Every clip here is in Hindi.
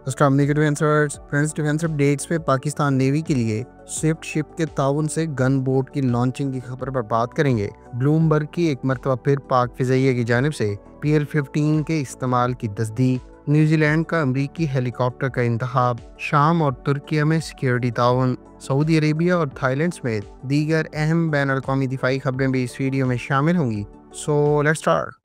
फ्रेंड्स, डिफेंस अपडेट्स पे पाकिस्तान नेवी के लिए स्विफ्ट शिप के ताउन से गन बोट की लॉन्चिंग की खबर पर बात करेंगे। ब्लूमबर्ग की एक मरतबा फिर पाक फिजाइया की जानिब से PL-15 के इस्तेमाल की तस्दीक, न्यूजीलैंड का अमरीकी हेलीकॉप्टर का इंतखाब, शाम और तुर्किया में सिक्योरिटी ताउन, सऊदी अरेबिया और थाईलैंड समेत दीगर अहम बैन अवी दिफाई खबरें भी इस वीडियो में शामिल होंगी। So let's start.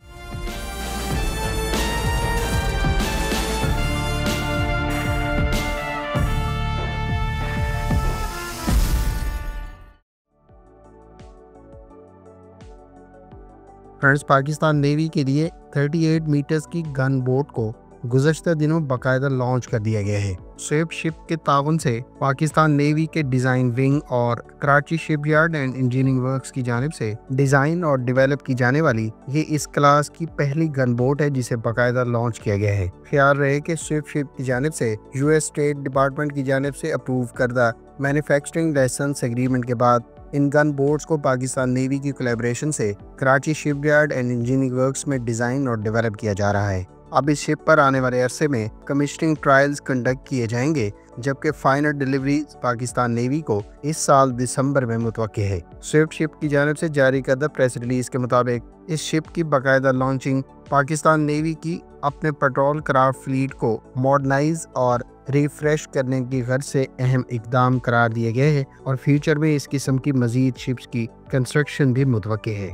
Friends, Pakistan navy के लिए 38 मीटर्स की गन बोट को गुज़श्ता दिनों बाकायदा लॉन्च कर दिया गया है। स्विफ्ट शिप के ताउन से पाकिस्तान नेवी के डिज़ाइन विंग और Karachi shipyard and engineering works की जानिब से डिज़ाइन और डेवलप की जाने वाली ये इस क्लास की पहली गन बोट है जिसे बाकायदा लॉन्च किया गया है। ख्याल रहे कि स्विफ्ट शिप की जानिब से US स्टेट डिपार्टमेंट की जानिब से अप्रूव करदा मैन्युफैक्चरिंग लाइसेंस एग्रीमेंट के बाद इन गन बोट्स को पाकिस्तान नेवी की कोलैबोरेशन से Karachi shipyard and engineering works में डिज़ाइन और डेवलप किया जा रहा है। अब इस शिप पर आने वाले अरसे में कमिश्निंग ट्रायल्स कंडक्ट किए जाएंगे, जबकि फाइनल डिलीवरी पाकिस्तान नेवी को इस साल दिसंबर में मुतवक्की है। स्विफ्ट शिप की जानिब से जारी करदा प्रेस रिलीज के मुताबिक इस शिप की बाकायदा लॉन्चिंग पाकिस्तान नेवी की अपने पेट्रोल क्राफ्ट फ्लीट को मॉडर्नाइज और रिफ्रेश करने की गर्ज से अहम इकदाम करार दिए गए हैं और फ्यूचर में इस किस्म की मजीद शिप्स की कंस्ट्रक्शन भी मुतवक्की है।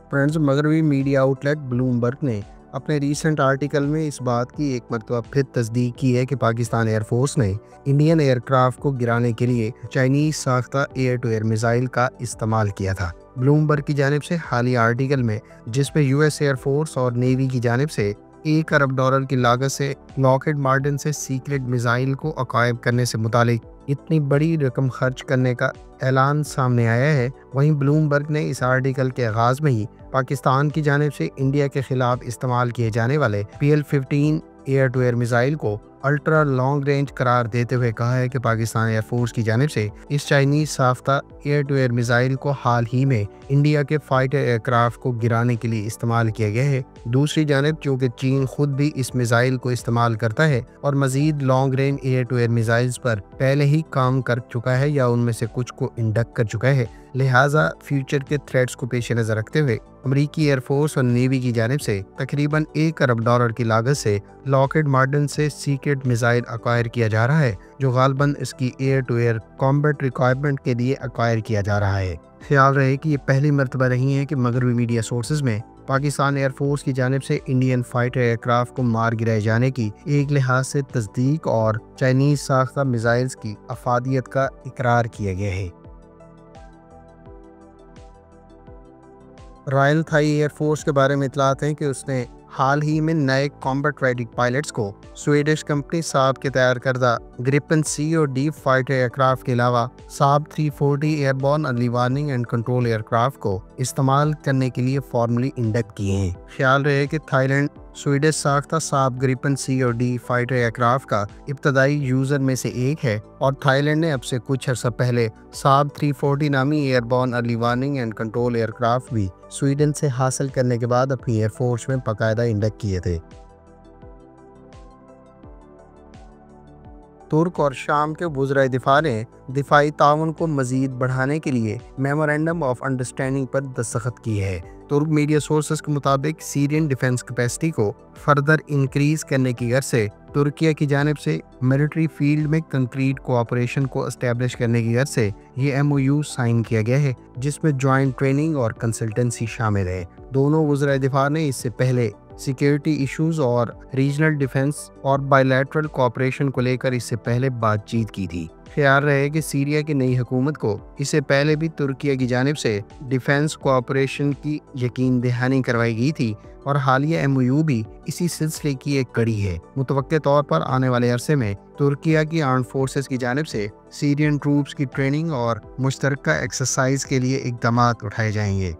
फ्रेंड्स, मगरबी मीडिया आउटलेट ब्लूमबर्ग ने अपने रीसेंट आर्टिकल में इस बात की एक मरतबा फिर तस्दीक की है कि पाकिस्तान एयरफोर्स ने इंडियन एयरक्राफ्ट को गिराने के लिए चाइनीज साख्ता एयर टू एयर मिसाइल का इस्तेमाल किया था। ब्लूमबर्ग की जानिब से हालिया आर्टिकल में, जिसमें US एयरफोर्स और नेवी की जानिब से $1 अरब की लागत से लॉकहीड मार्टिन से सीक्रेट मिसाइल को अकायब करने से मुतालिक इतनी बड़ी रकम खर्च करने का ऐलान सामने आया है। वहीं ब्लूमबर्ग ने इस आर्टिकल के आगाज में ही पाकिस्तान की जानिब से इंडिया के खिलाफ इस्तेमाल किए जाने वाले PL-15 air to air missile को अल्ट्रा लॉन्ग रेंज करार देते हुए कहा है कि पाकिस्तान एयरफोर्स की जानिब से इस चाइनीज साख्ता एयर टू एयर मिसाइल को हाल ही में इंडिया के फाइटर एयरक्राफ्ट को गिराने के लिए इस्तेमाल किया गया है। दूसरी जानिब चूँकि चीन खुद भी इस मिसाइल को इस्तेमाल करता है और मजीद long range air to air missiles पर पहले ही काम कर चुका है या उनमें से कुछ को इंडक्ट कर चुका है, लिहाजा फ्यूचर के थ्रेट्स को पेश नज़र रखते हुए अमरीकी एयरफोर्स और नेवी की जानिब से तकरीबन $1 अरब की लागत से लॉकहीड मार्टिन से सीक्रेट मिसाइल अक्वायर किया जा रहा है, जो गालबन इसकी air to air combat requirement के लिए अक्वायर किया जा रहा है। ख्याल रहे कि ये पहली मरतबा नहीं है कि मगरबी मीडिया सोर्सेज में पाकिस्तान एयरफोर्स की जानिब से इंडियन फाइटर एयरक्राफ्ट को मार गिराए जाने की एक लिहाज से तस्दीक और चाइनीज साख्ता मिसाइल्स की अफादियत का इकरार किया गया है। रॉयल थाई एयरफोर्स के बारे में इतलात हैं कि उसने हाल ही में नए कॉम्बैट रेडी पायलट्स को स्वीडिश कंपनी साब के तैयार करदा ग्रिपन C और D फाइटर एयरक्राफ्ट के अलावा साब 340 airborne early warning and control aircraft को इस्तेमाल करने के लिए फॉर्मली इंडक्ट किए हैं। ख्याल रहे कि थाईलैंड स्वीडिश साख्ता साब ग्रिपन C और D फाइटर एयरक्राफ्ट का इब्तदाई यूजर में से एक है और थाईलैंड ने अब से कुछ अर्सा पहले साब 340 नामी airborne early warning and control aircraft भी स्वीडन से हासिल करने के बाद अपनी एयरफोर्स में बाकायदा इंडक्ट किए थे। तुर्क और शाम के वज़राए दिफा ने दिफाई ताउन को मजीद बढ़ाने के लिए मेमोरेंडम ऑफ अंडरस्टैंडिंग पर दस्तखत की है। तुर्क मीडिया सोर्सेस के मुताबिक सीरियन डिफेंस कैपेसिटी को फर्दर इंक्रीज करने की गर्ज से तुर्किया की जानिब से मिलिट्री फील्ड में कंक्रीट कोऑपरेशन को एस्टेब्लिश करने की गर्ज से ये MOU साइन किया गया है, जिसमें जॉइंट ट्रेनिंग और कंसल्टेंसी शामिल है। दोनों वज़राए दिफा ने इससे पहले सिक्योरिटी इश्यूज और रीजनल डिफेंस और बायलैटरल कोऑपरेशन को लेकर इससे पहले बातचीत की थी। ख्याल रहे कि सीरिया की नई हुकूमत को इससे पहले भी तुर्किया की जानिब से डिफेंस कोऑपरेशन की यकीन दहानी करवाई गई थी और हालिया MOU भी इसी सिलसिले की एक कड़ी है। मुतवक्के तौर पर आने वाले अरसे में तुर्किया की आर्म्ड फोर्सेस की जानिब से सीरियन ट्रूप्स की ट्रेनिंग और मुश्तरका एक्सरसाइज के लिए इक़दामात उठाए जाएंगे।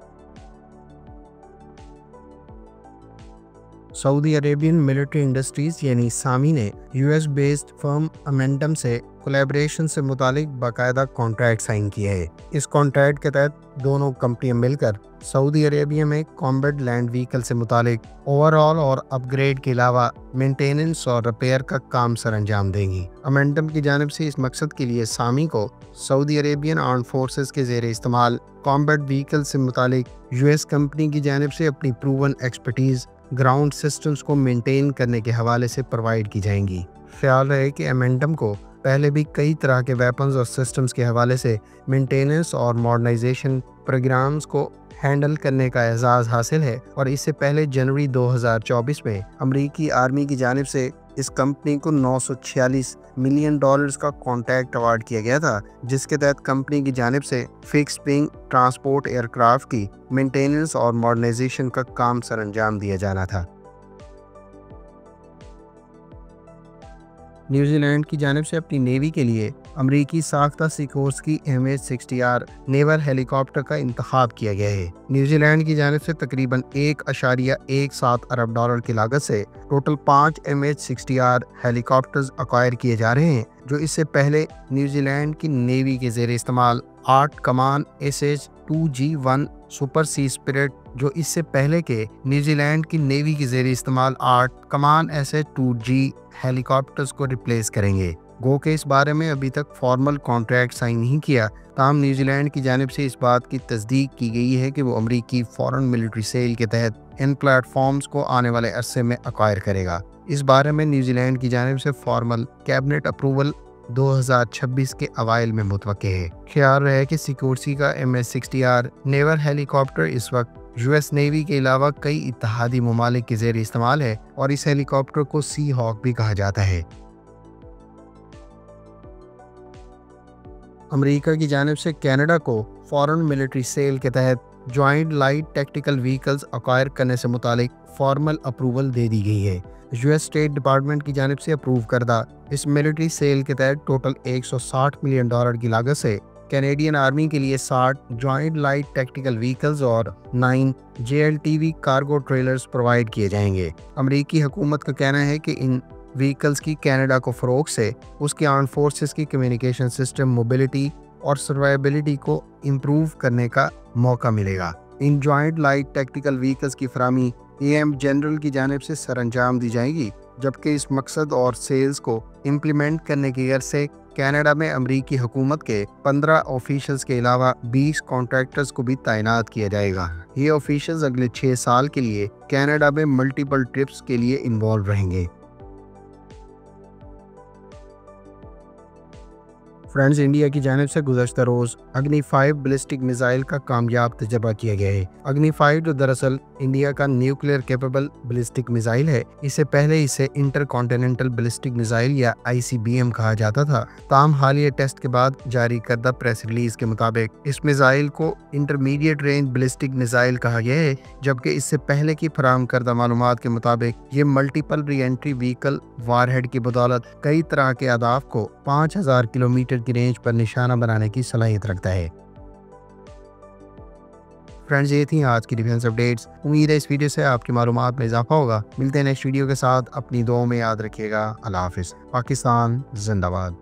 सऊदी अरेबियन मिलिट्री इंडस्ट्रीज यानी सामी ने यूएस बेस्ड फर्म अमेंडम से कोलैबोरेशन से मुतालिक बाकायदा कॉन्ट्रैक्ट साइन किया है। इस कॉन्ट्रैक्ट के तहत दोनों कंपनियां मिलकर सऊदी अरेबिया में कॉम्बैट लैंड व्हीकल से मुतालिक ओवरऑल और अपग्रेड के अलावा मेंटेनेंस और रिपेयर का काम सर अंजाम देंगी। अमेंडम की जानिब से इस मकसद के लिए सामी को सऊदी अरेबियन आर्म फोर्सेस के ज़ेरे इस्तेमाल कॉम्बैट व्हीकल से मुतालिक यूएस कंपनी की जानिब से अपनी प्रूवन एक्सपर्टीज़ ग्राउंड सिस्टम्स को मेंटेन करने के हवाले से प्रोवाइड की जाएंगी। ख्याल रहे कि अमेंडम को पहले भी कई तरह के वेपन्स और सिस्टम्स के हवाले से मेंटेनेंस और मॉडर्नाइजेशन प्रोग्राम्स को हैंडल करने का एजाज़ हासिल है और इससे पहले जनवरी 2024 में अमरीकी आर्मी की जानिब से इस कंपनी को $946 मिलियन का कॉन्ट्रैक्ट अवार्ड किया गया था, जिसके तहत कंपनी की जानिब से फिक्स विंग ट्रांसपोर्ट एयरक्राफ्ट की मेंटेनेंस और मॉडर्नाइजेशन का काम सर अंजाम दिया जाना था। न्यूजीलैंड की जानिब से अपनी नेवी के लिए अमरीकी साख्ता सिकोर्स्की MH-60R नेवल हेलीकॉप्टर का इंतखाब किया गया है। न्यूजीलैंड की जानिब से तकरीबन $1.17 अरब की लागत से टोटल 5 MH-60R हेलीकॉप्टर्स अक्वायर किए जा रहे हैं, जो इससे पहले न्यूजीलैंड की नेवी के ज़ेरे इस्तेमाल 8 कमान SH-2G1 सुपर सी स्पिरिट, जो इससे पहले के न्यूजीलैंड की नेवी के ज़ेरे इस्तेमाल 8 कमान SH-2G हेलीकॉप्टर्स को रिप्लेस करेंगे। गो के इस बारे में अभी तक फॉर्मल कॉन्ट्रैक्ट साइन नहीं किया, ताहम न्यूजीलैंड की जानिब से इस बात की तस्दीक की गई है कि वो अमरीकी फॉरेन मिलिट्री सेल के तहत इन प्लेटफॉर्म्स को आने वाले अरसे में अक्वायर करेगा। इस बारे में न्यूजीलैंड की जानिब से फॉर्मल कैबिनेट अप्रूवल 2026 के अवाइल में मुतवक्के है। ख्याल रहे कि सिकोर्स्की का MH-60R नेवल हेलीकॉप्टर इस वक्त यूएस नेवी के अलावा कई इत्तेहादी ममालिक के ज़ेरे इस्तेमाल है और इस हेलीकॉप्टर को सी हॉक भी कहा जाता है। अमेरिका की जानिब से कनाडा को फॉरेन मिलिट्री सेल के तहत joint light tactical vehicles acquire करने से मुतालिक फॉर्मल अप्रूवल दे दी गई है। यूएस स्टेट डिपार्टमेंट की जानिब से अप्रूव करदा इस मिलिट्री सेल के तहत टोटल $160 मिलियन की लागत से कैनेडियन आर्मी के लिए 60 जॉइंट लाइट टैक्टिकल व्हीकल्स और 9 JLTV कार्गो ट्रेलर्स प्रोवाइड किए जाएंगे। अमरीकी हुकूमत का कहना है कि इन व्हीकल्स की कनाडा को फ़रोग से उसकी आर्म फोर्सेस की कम्युनिकेशन सिस्टम मोबिलिटी और सर्वाइबिलिटी को इम्प्रूव करने का मौका मिलेगा। In joint light tactical vehicles की फरामी AM जनरल की जानिब से सरअंजाम दी जाएगी, जबकि इस मकसद और सेल्स को इम्प्लीमेंट करने की गर्ज से कनाडा में अमरीकी हुकूमत के 15 ऑफिशियल्स के अलावा 20 कॉन्ट्रैक्टर्स को भी तैनात किया जाएगा। ये ऑफिशियल्स अगले 6 साल के लिए कनाडा में मल्टीपल ट्रिप्स के लिए इन्वॉल्व रहेंगे। फ्रेंड्स, इंडिया की जानिब से गुज़श्ता रोज़ अग्नि 5 बैलिस्टिक मिसाइल का कामयाब तजर्बा किया गया है। अग्नि 5 जो दरअसल इंडिया का न्यूक्लियर कैपेबल बैलिस्टिक मिसाइल है, इससे पहले इसे इंटर कॉन्टिनेंटल बैलिस्टिक मिसाइल या ICBM कहा जाता था। ताहम हालिया टेस्ट के बाद जारी करदा प्रेस रिलीज के मुताबिक इस मिसाइल को इंटरमीडिएट रेंज बैलिस्टिक मिसाइल कहा गया है, जबकि इससे पहले की फराहम करदा मालूमात के मुताबिक ये multiple re entry vehicle warhead की बदौलत कई तरह के अहदाफ को 5000 किलोमीटर की रेंज पर निशाना बनाने की सलाहियत रखता है। फ्रेंड्स, ये थी आज की डिफेंस अपडेट्स। उम्मीद है इस वीडियो से आपकी मालूमात में इजाफा होगा। मिलते हैं नेक्स्ट वीडियो के साथ। अपनी दुआओं में याद रखिएगा। अल्लाह हाफिज़। पाकिस्तान जिंदाबाद।